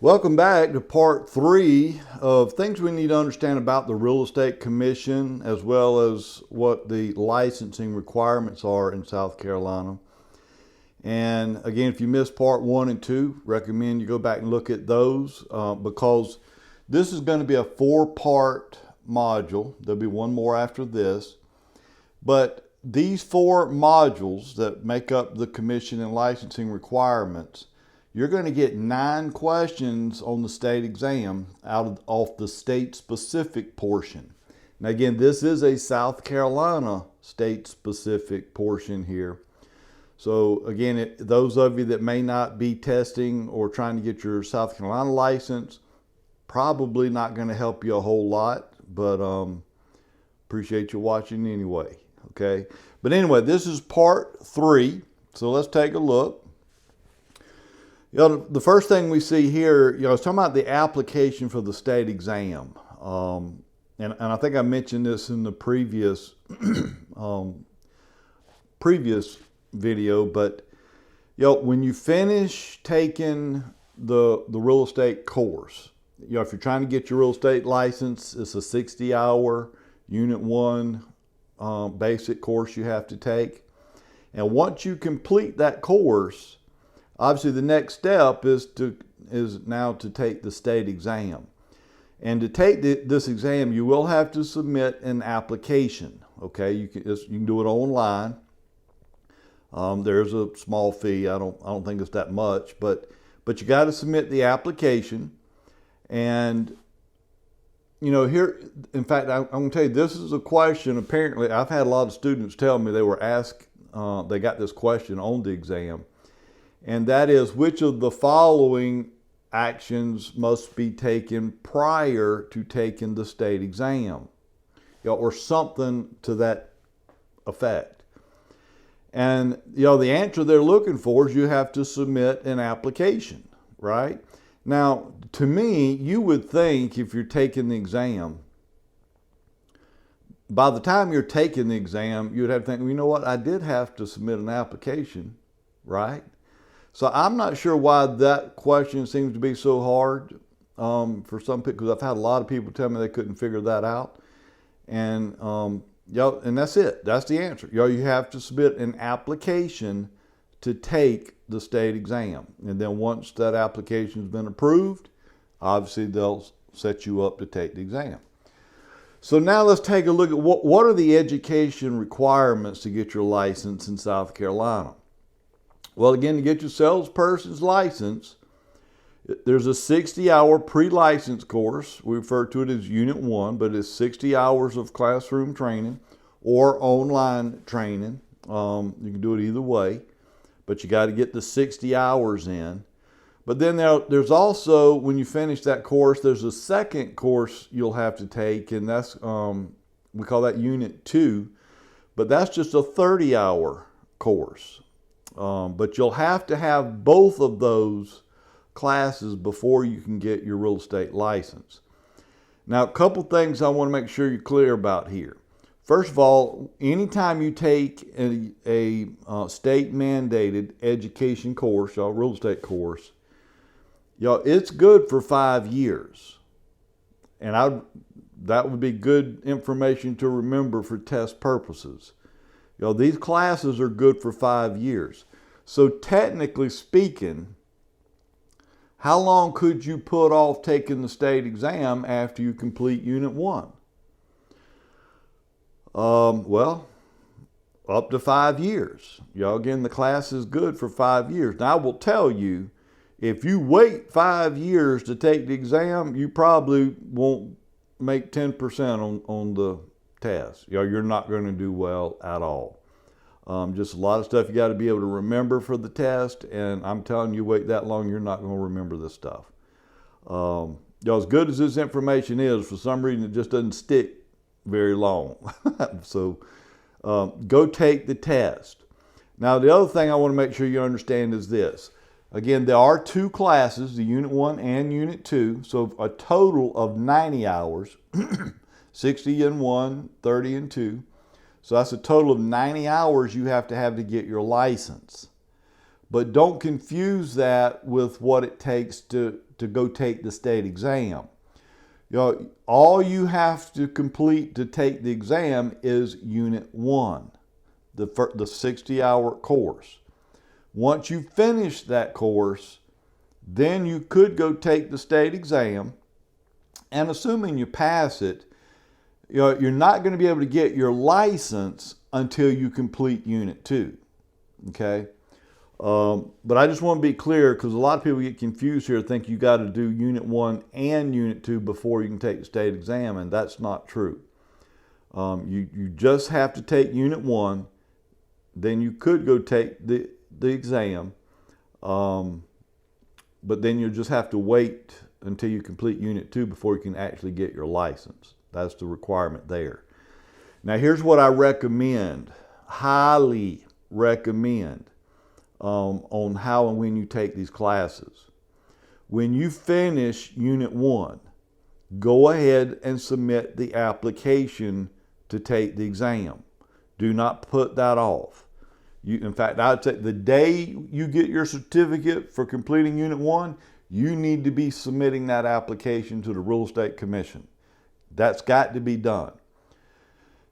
Welcome back to part 3 of things we need to understand about the Real Estate Commission, as well as what the licensing requirements are in South Carolina. And again, if you missed part 1 and 2, recommend you go back and look at those because this is going to be a 4-part module. There'll be one more after this. But these 4 modules that make up the commission and licensing requirements, you're going to get 9 questions on the state exam off the state-specific portion. Now again, this is a South Carolina state-specific portion here. So again, those of you that may not be testing or trying to get your South Carolina license, probably not going to help you a whole lot, but appreciate you watching anyway, okay? But anyway, this is part 3, so let's take a look. The first thing we see here, it's talking about the application for the state exam. And I think I mentioned this in the previous video, but when you finish taking the real estate course, if you're trying to get your real estate license, it's a 60-hour Unit 1 basic course you have to take. And once you complete that course, obviously the next step is now to take the state exam. And to take this exam, you will have to submit an application. Okay, you can do it online. There's a small fee. I don't think it's that much, but you got to submit the application. And here, in fact, I'm going to tell you, this is a question. Apparently, I've had a lot of students tell me they were asked, they got this question on the exam. And that is, which of the following actions must be taken prior to taking the state exam? Or something to that effect. And the answer they're looking for is you have to submit an application, right? Now, to me, you would think if you're taking the exam, by the time you're taking the exam, you would have to think, well, you know what, I did have to submit an application, right? So I'm not sure why that question seems to be so hard for some people, because I've had a lot of people tell me they couldn't figure that out. And and that's it. That's the answer. You have to submit an application to take the state exam. And then once that application has been approved, obviously they'll set you up to take the exam. So now let's take a look at what are the education requirements to get your license in South Carolina. Well, again, to get your salesperson's license, there's a 60-hour pre-license course. We refer to it as Unit 1, but it's 60 hours of classroom training or online training. You can do it either way, but you got to get the 60 hours in. But then there's also, when you finish that course, there's a second course you'll have to take, and that's, we call that Unit 2, but that's just a 30-hour course. But you'll have to have both of those classes before you can get your real estate license. Now, a couple things I want to make sure you're clear about here. First of all, anytime you take a state-mandated education course, a real estate course, it's good for 5 years. And that would be good information to remember for test purposes. These classes are good for 5 years. So technically speaking, how long could you put off taking the state exam after you complete Unit 1? Well, up to 5 years. Again, the class is good for 5 years. Now, I will tell you, if you wait 5 years to take the exam, you probably won't make 10% on the test. You're not going to do well at all. Just a lot of stuff you got to be able to remember for the test, and I'm telling you, wait that long, you're not going to remember this stuff. As good as this information is, for some reason it just doesn't stick very long. So go take the test. Now, the other thing I want to make sure you understand is this. Again, there are 2 classes, the Unit 1 and Unit 2, so a total of 90 hours, 60 in 1, 30 in 2. So that's a total of 90 hours you have to get your license. but don't confuse that with what it takes to go take the state exam. All you have to complete to take the exam is Unit 1, the 60-hour course. Once you finish that course, then you could go take the state exam, and assuming you pass it, you're not going to be able to get your license until you complete Unit 2, okay? But I just want to be clear, because a lot of people get confused here, think you got to do Unit 1 and Unit 2 before you can take the state exam, and that's not true. You just have to take Unit 1, then you could go take the exam, but then you'll just have to wait until you complete Unit 2 before you can actually get your license. That's the requirement there. Now here's what I recommend, highly recommend, on how and when you take these classes. When you finish Unit 1, go ahead and submit the application to take the exam. Do not put that off. In fact, I'd say the day you get your certificate for completing Unit 1, you need to be submitting that application to the Real Estate Commission. That's got to be done.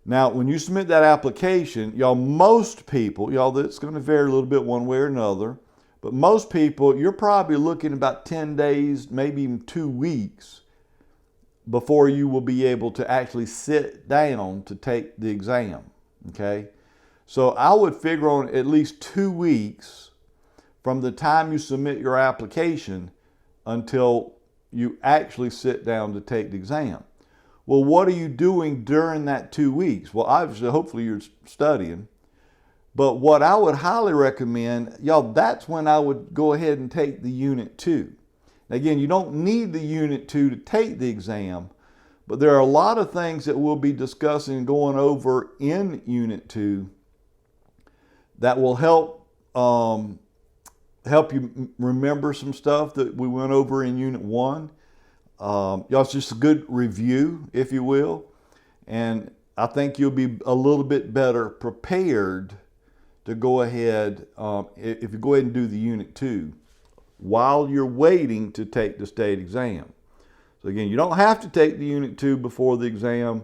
Now, when you submit that application, most people, that's going to vary a little bit one way or another, but most people, you're probably looking about 10 days, maybe even 2 weeks before you will be able to actually sit down to take the exam, okay? So I would figure on at least 2 weeks from the time you submit your application until you actually sit down to take the exam. Well, what are you doing during that 2 weeks? Well, obviously, hopefully you're studying. But what I would highly recommend, that's when I would go ahead and take the Unit 2. Now, again, you don't need the Unit 2 to take the exam, but there are a lot of things that we'll be discussing and going over in Unit 2 that will help you remember some stuff that we went over in Unit 1. It's just a good review, if you will. And I think you'll be a little bit better prepared to go ahead, if you go ahead and do the Unit 2 while you're waiting to take the state exam. So again, you don't have to take the Unit 2 before the exam,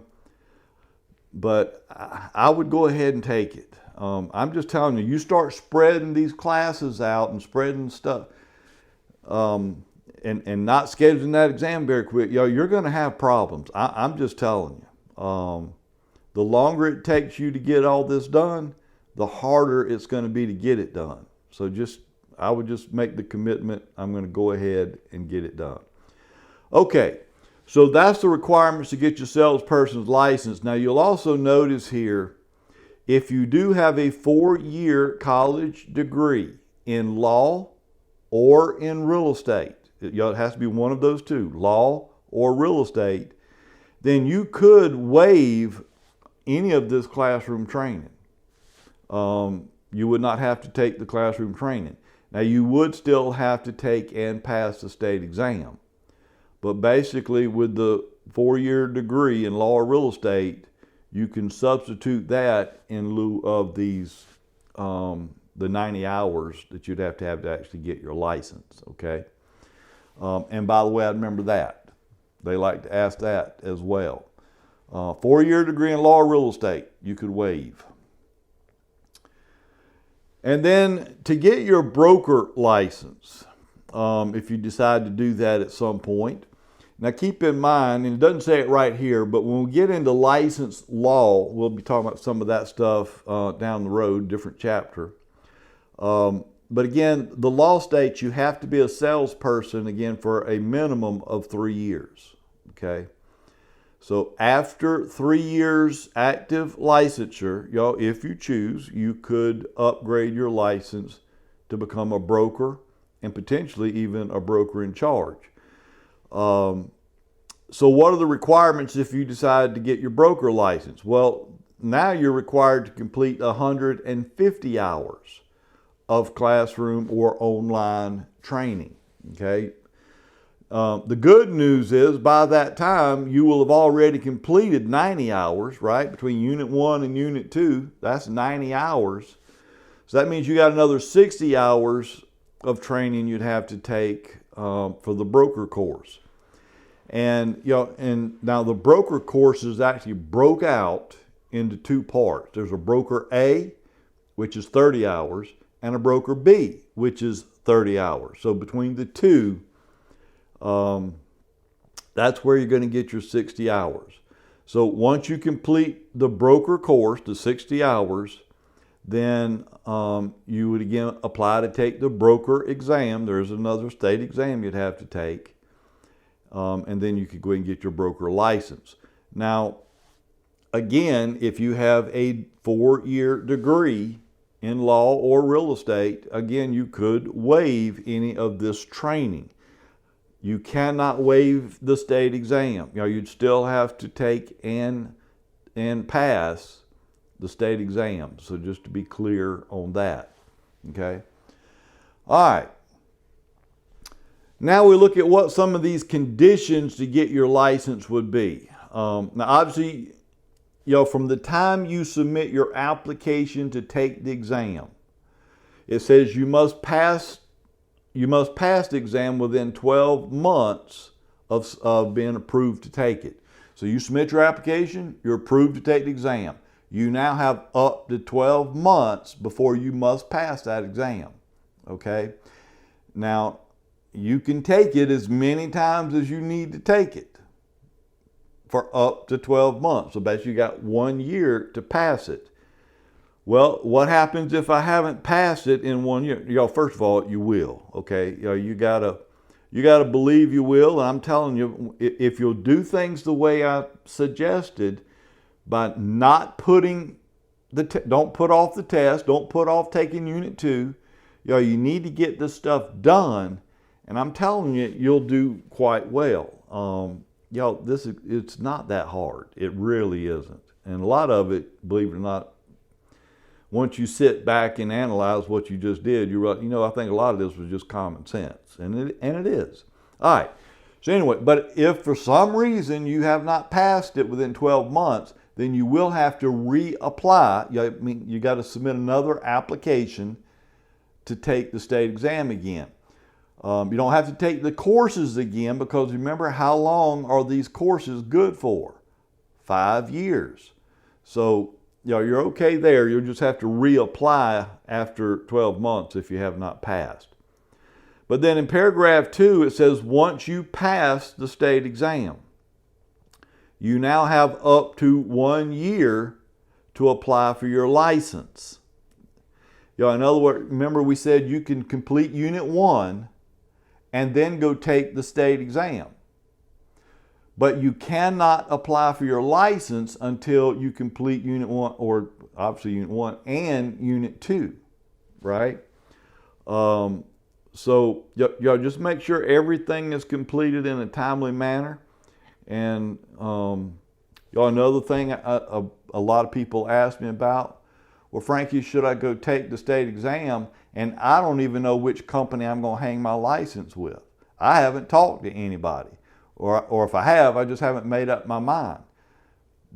but I would go ahead and take it. I'm just telling you, you start spreading these classes out and spreading stuff, and not scheduling that exam very quick, you're going to have problems. I'm just telling you. The longer it takes you to get all this done, the harder it's going to be to get it done. So I would just make the commitment, I'm going to go ahead and get it done. Okay, so that's the requirements to get your salesperson's license. Now you'll also notice here, if you do have a 4-year college degree in law or in real estate, it has to be one of those two, law or real estate, then you could waive any of this classroom training. You would not have to take the classroom training. Now you would still have to take and pass the state exam. But basically with the 4-year degree in law or real estate, you can substitute that in lieu of these, the 90 hours that you'd have to actually get your license, okay? And by the way, I remember that. They like to ask that as well. 4-year degree in law or real estate, you could waive. And then to get your broker license, if you decide to do that at some point. Now keep in mind, and it doesn't say it right here, but when we get into licensed law, we'll be talking about some of that stuff down the road, different chapter. But again, the law states you have to be a salesperson, again, for a minimum of 3 years, okay? So after 3 years active licensure, if you choose, you could upgrade your license to become a broker and potentially even a broker in charge. So what are the requirements if you decide to get your broker license? Well, now you're required to complete 150 hours of classroom or online training, okay? The good news is by that time, you will have already completed 90 hours, right? Between Unit 1 and Unit 2, that's 90 hours. So that means you got another 60 hours of training you'd have to take for the broker course. And and now the broker course is actually broke out into two parts. There's a broker A, which is 30 hours, and a broker B, which is 30 hours. So between the two, that's where you're going to get your 60 hours. So once you complete the broker course, the 60 hours, then you would again apply to take the broker exam. There's another state exam you'd have to take. And then you could go ahead and get your broker license. Now, again, if you have a 4-year degree in law or real estate, again, you could waive any of this training. You cannot waive the state exam. You'd still have to take and pass the state exam. So just to be clear on that, okay? All right. Now we look at what some of these conditions to get your license would be. Now obviously, from the time you submit your application to take the exam, it says you must pass the exam within 12 months of being approved to take it. So you submit your application, you're approved to take the exam. You now have up to 12 months before you must pass that exam, okay? Now, you can take it as many times as you need to take it for up to 12 months. So basically you got 1 year to pass it. Well, what happens if I haven't passed it in 1 year? First of all, you will, okay? You gotta believe you will. And I'm telling you, if you'll do things the way I suggested, by not putting don't put off the test, don't put off taking Unit 2, you need to get this stuff done. And I'm telling you, you'll do quite well. It's not that hard. It really isn't. And a lot of it, believe it or not, once you sit back and analyze what you just did, I think a lot of this was just common sense. And it is. All right. So anyway, but if for some reason you have not passed it within 12 months, then you will have to reapply. You got to submit another application to take the state exam again. You don't have to take the courses again, because remember, how long are these courses good for? 5 years. So you're okay there. You'll just have to reapply after 12 months if you have not passed. But then in paragraph 2, it says once you pass the state exam, you now have up to 1 year to apply for your license. In other words, remember we said you can complete Unit 1 and then go take the state exam. But you cannot apply for your license until you complete Unit 1, or obviously Unit 1 and Unit 2, right? So just make sure everything is completed in a timely manner. And another thing a lot of people ask me about, well, Frankie, should I go take the state exam? And I don't even know which company I'm going to hang my license with. I haven't talked to anybody. Or if I have, I just haven't made up my mind.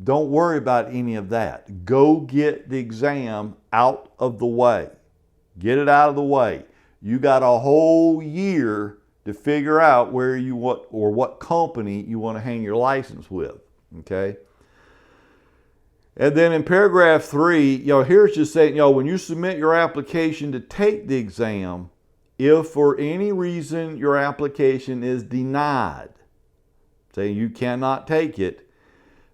Don't worry about any of that. Go get the exam out of the way. Get it out of the way. You got a whole year to figure out where you want, or what company you want to hang your license with, okay? And then in paragraph 3, here's just saying, when you submit your application to take the exam, if for any reason your application is denied, say you cannot take it,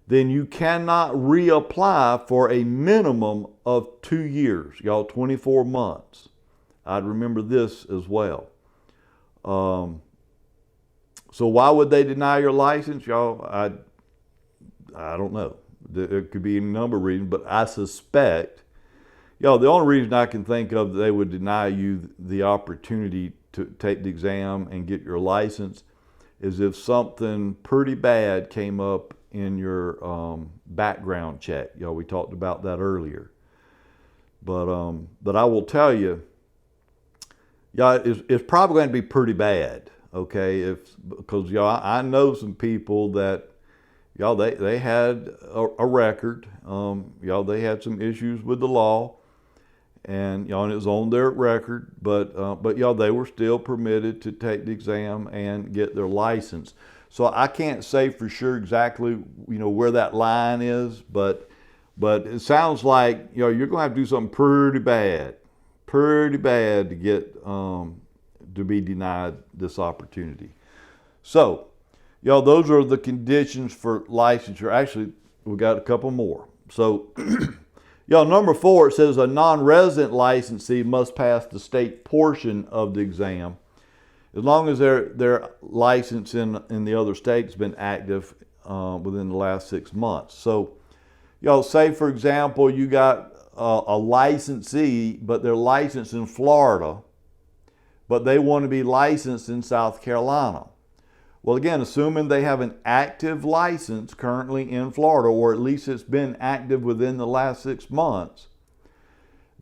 then you cannot reapply for a minimum of 2 years, 24 months. I'd remember this as well. So why would they deny your license, I don't know. There could be a number of reasons, but I suspect, the only reason I can think of that they would deny you the opportunity to take the exam and get your license is if something pretty bad came up in your background check. We talked about that earlier. But I will tell you, it's probably going to be pretty bad, okay? Because I know some people that they had a record. They had some issues with the law, and and it was on their record, but they were still permitted to take the exam and get their license. So I can't say for sure exactly where that line is, but it sounds like you're going to have to do something pretty bad to get to be denied this opportunity. So those are the conditions for licensure. Actually, we got a couple more. So number 4, it says a non-resident licensee must pass the state portion of the exam as long as their license in the other state has been active within the last 6 months. So say for example you got a licensee, but they're licensed in Florida, but they want to be licensed in South Carolina. Well, again, assuming they have an active license currently in Florida, or at least it's been active within the last 6 months,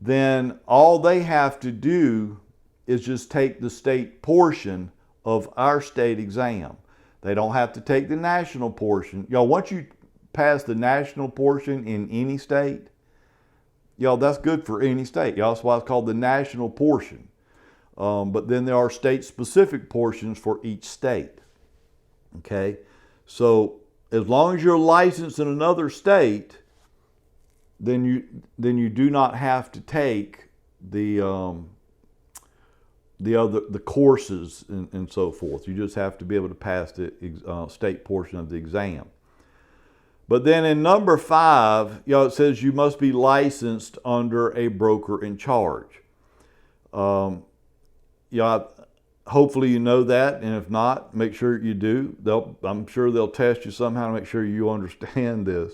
then all they have to do is just take the state portion of our state exam. They don't have to take the national portion. Once you pass the national portion in any state, that's good for any state. That's why it's called the national portion. But then there are state-specific portions for each state. Okay, so as long as you're licensed in another state, then you do not have to take the courses and so forth. You just have to be able to pass the state portion of the exam. But then in number 5, it says you must be licensed under a broker in charge. Hopefully you know that, and if not, make sure you do. I'm sure they'll test you somehow to make sure you understand this.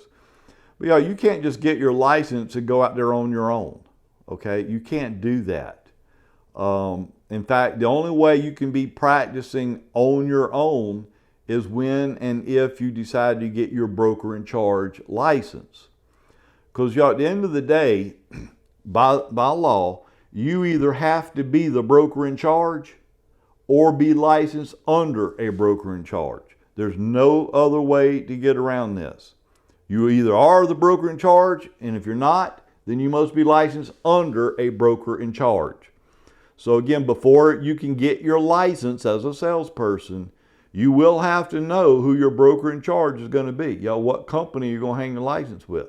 But you can't just get your license and go out there on your own. Okay, you can't do that. In fact, the only way you can be practicing on your own is when and if you decide to get your broker in charge license. Because at the end of the day, by law, you either have to be the broker in charge or be licensed under a broker in charge. There's no other way to get around this. You either are the broker in charge, and if you're not, then you must be licensed under a broker in charge. So again, before you can get your license as a salesperson, you will have to know who your broker in charge is going to be. What company you're going to hang your license with.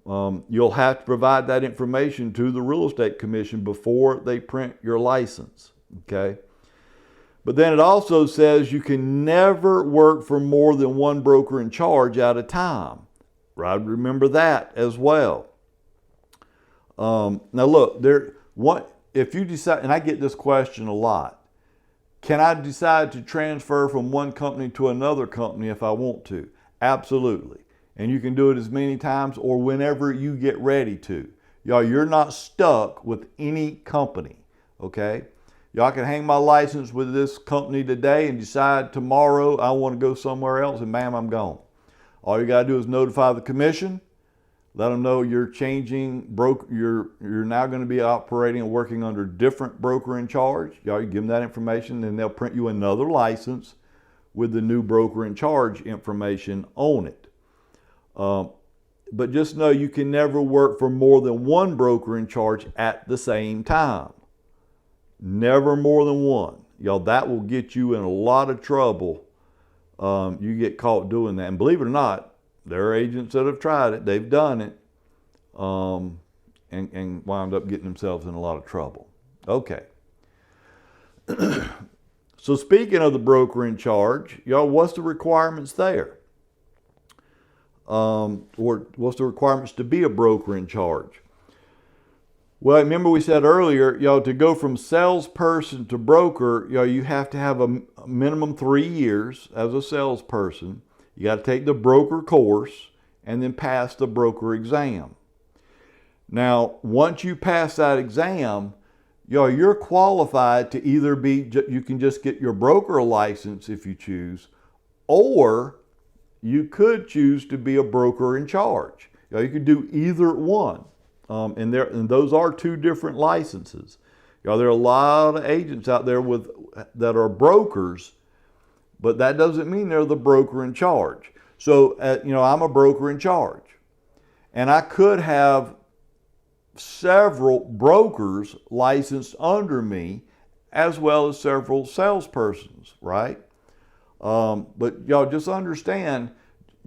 You'll have to provide that information to the Real Estate Commission before they print your license. Okay. But then it also says you can never work for more than one broker in charge at a time. Right? Remember that as well. Now look, if you decide, and I get this question a lot, can I decide to transfer from one company to another company if I want to? Absolutely. And you can do it as many times or whenever you get ready to. You're not stuck with any company, okay? I can hang my license with this company today and decide tomorrow I want to go somewhere else, and bam, I'm gone. All you got to do is notify the commission, let them know you're changing you're now going to be operating and working under different broker in charge. You give them that information, and they'll print you another license with the new broker in charge information on it. But just know you can never work for more than one broker in charge at the same time. Never more than one. That will get you in a lot of trouble. You get caught doing that. And believe it or not, there are agents that have tried it. They've done it and wound up getting themselves in a lot of trouble. Okay. So speaking of the broker in charge, what's the requirements there? Or what's the requirements to be a broker in charge? Well, remember we said earlier, to go from salesperson to broker, you have to have a minimum 3 years as a salesperson. You got to take the broker course and then pass the broker exam. Now, once you pass that exam, you're qualified to either you can just get your broker license if you choose, or you could choose to be a broker in charge. You could do either one. And those are 2 different licenses. There are a lot of agents out there that are brokers, but that doesn't mean they're the broker in charge. So, I'm a broker in charge, and I could have several brokers licensed under me, as well as several salespersons, right? But y'all just understand,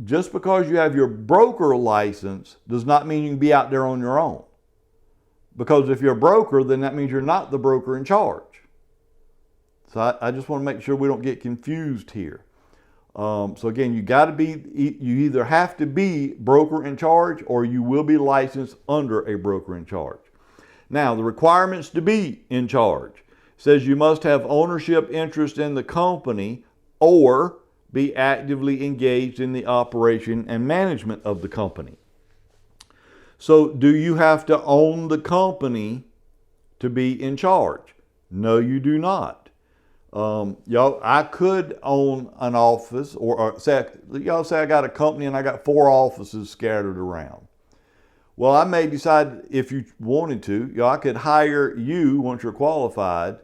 just because you have your broker license does not mean you can be out there on your own. Because if you're a broker, then that means you're not the broker in charge. So I just want to make sure we don't get confused here. So again, you either have to be broker in charge or you will be licensed under a broker in charge. Now, the requirements to be in charge says you must have ownership interest in the company or be actively engaged in the operation and management of the company. So do you have to own the company to be in charge? No, you do not. Y'all, I could own an office or say I got a company and I got 4 offices scattered around. Well, I may decide, if you wanted to, I could hire you, once you're qualified,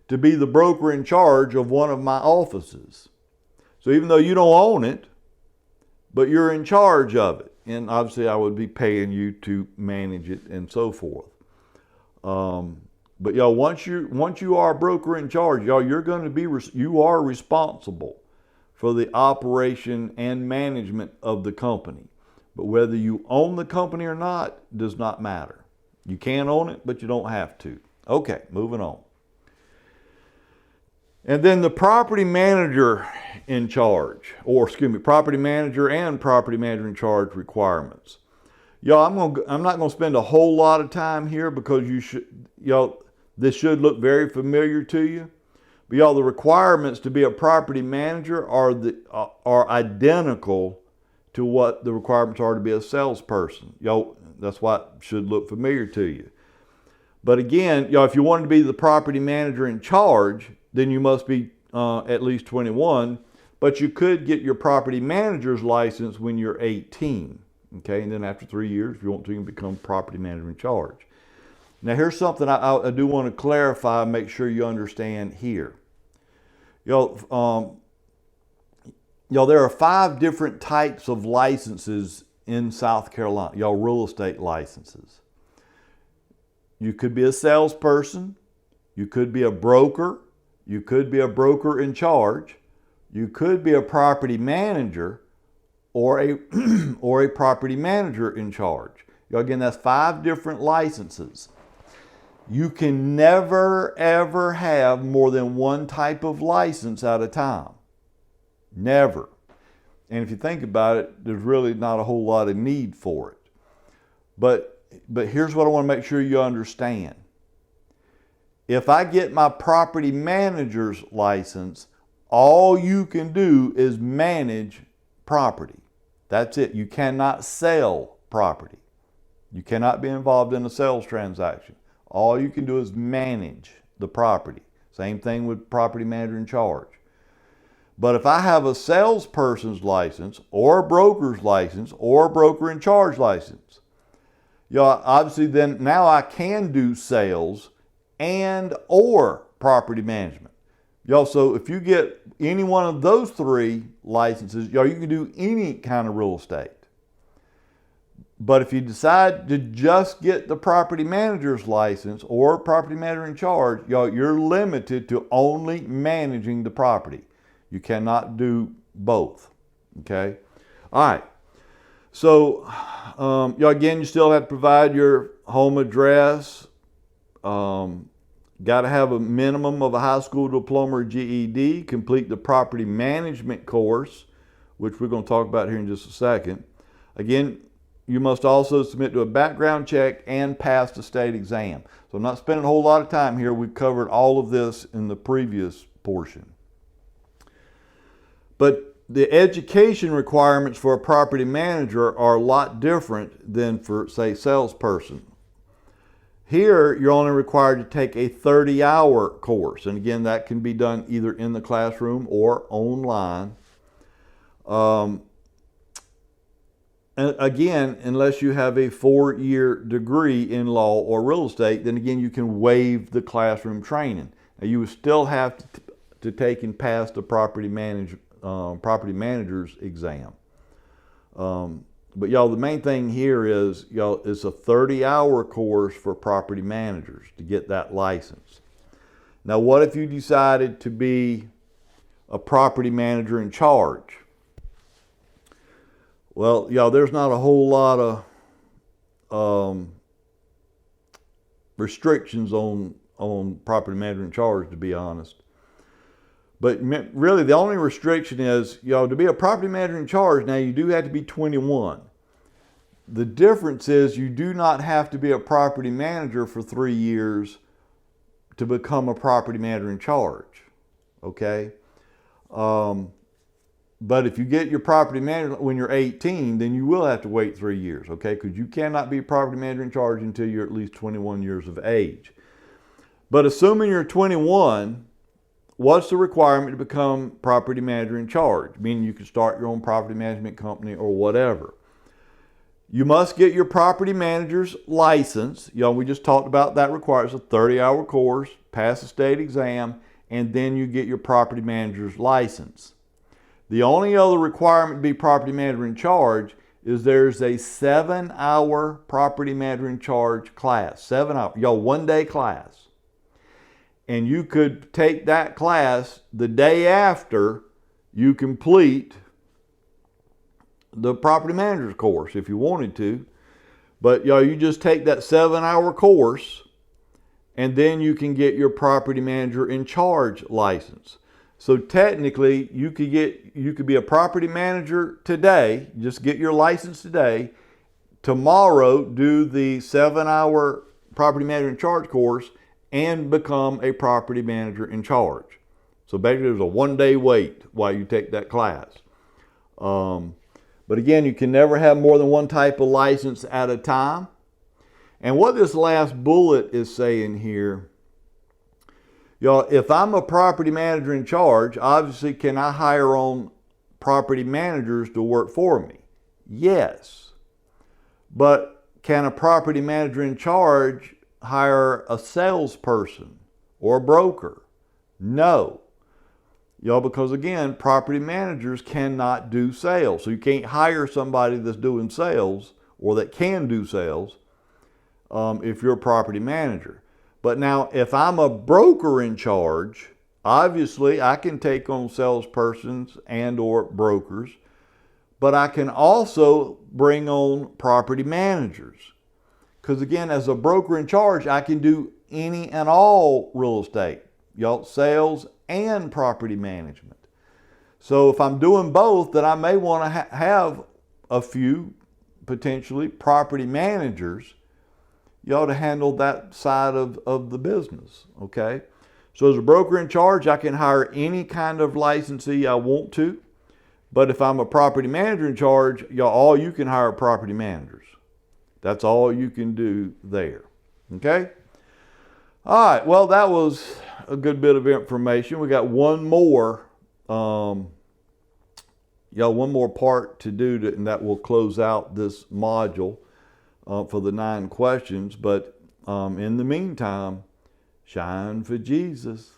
to be the broker in charge of one of my offices. So even though you don't own it, but you're in charge of it. And obviously I would be paying you to manage it and so forth. But y'all, once you are a broker in charge, y'all, you are responsible for the operation and management of the company. But whether you own the company or not does not matter. You can own it, but you don't have to. Okay, moving on. And then the property manager in charge, property manager and property manager in charge requirements. Y'all, I'm not going to spend a whole lot of time here because this should look very familiar to you. But y'all, the requirements to be a property manager are identical to what the requirements are to be a salesperson. Y'all, that's why it should look familiar to you. But again, y'all, if you want to be the property manager in charge, then you must be at least 21. But you could get your property manager's license when you're 18. Okay, and then after 3 years, if you want to, you can become property manager in charge. Now, here's something I do want to clarify and make sure you understand here. Y'all, there are 5 different types of licenses in South Carolina. Y'all, real estate licenses. You could be a salesperson. You could be a broker. You could be a broker in charge. You could be a property manager or a property manager in charge. Again, that's 5 different licenses. You can never, ever have more than one type of license at a time. Never. And if you think about it, there's really not a whole lot of need for it. But here's what I want to make sure you understand. If I get my property manager's license, all you can do is manage property. That's it. You cannot sell property. You cannot be involved in a sales transaction. All you can do is manage the property. Same thing with property manager in charge. But if I have a salesperson's license or a broker's license or a broker in charge license, obviously then now I can do sales and or property management. So if you get any one of those 3 licenses, you can do any kind of real estate. But if you decide to just get the property manager's license or property manager in charge, you're limited to only managing the property. You cannot do both. Okay? All right. So, again, you still have to provide your home address. Got to have a minimum of a high school diploma or GED. Complete the property management course, which we're going to talk about here in just a second. Again, you must also submit to a background check and pass the state exam. So I'm not spending a whole lot of time here. We've covered all of this in the previous portion. But the education requirements for a property manager are a lot different than for, say, salesperson. Here, you're only required to take a 30-hour course. And again, that can be done either in the classroom or online. And again, unless you have a 4-year degree in law or real estate, then again, you can waive the classroom training. Now, you would still have to take and pass the property manager's exam. But y'all, the main thing here is, y'all, it's a 30-hour course for property managers to get that license. Now, what if you decided to be a property manager in charge? Well, y'all, there's not a whole lot of restrictions on property manager in charge, to be honest. But really, the only restriction is, to be a property manager in charge, now you do have to be 21. The difference is you do not have to be a property manager for 3 years to become a property manager in charge, okay? But if you get your property manager when you're 18, then you will have to wait 3 years, okay? Because you cannot be a property manager in charge until you're at least 21 years of age. But assuming you're 21, what's the requirement to become property manager in charge? Meaning you can start your own property management company or whatever. You must get your property manager's license. We just talked about that requires a 30-hour course, pass the state exam, and then you get your property manager's license. The only other requirement to be property manager in charge is there's a 7-hour property manager in charge class. 7 hours, 1-day class. And you could take that class the day after you complete the property manager's course if you wanted to. But you just take that 7-hour course and then you can get your property manager in charge license. So technically you could be a property manager today, just get your license today. Tomorrow do the 7-hour property manager in charge course and become a property manager in charge. So basically there's a 1-day wait while you take that class. But again, you can never have more than one type of license at a time. And what this last bullet is saying here, if I'm a property manager in charge, obviously can I hire on property managers to work for me? Yes. But can a property manager in charge hire a salesperson or a broker? No. Because again, property managers cannot do sales. So you can't hire somebody that's doing sales or that can do sales if you're a property manager. But now, if I'm a broker in charge, obviously I can take on salespersons and or brokers, but I can also bring on property managers. Because again, as a broker in charge, I can do any and all real estate, sales and property management. So if I'm doing both, then I may want to have a few potentially property managers, to handle that side of the business, okay? So as a broker in charge, I can hire any kind of licensee I want to. But if I'm a property manager in charge, all you can hire are property managers. That's all you can do there, okay? All right, well, that was a good bit of information. We got one more, one more part to do, and that will close out this module for the 9 questions. But in the meantime, shine for Jesus.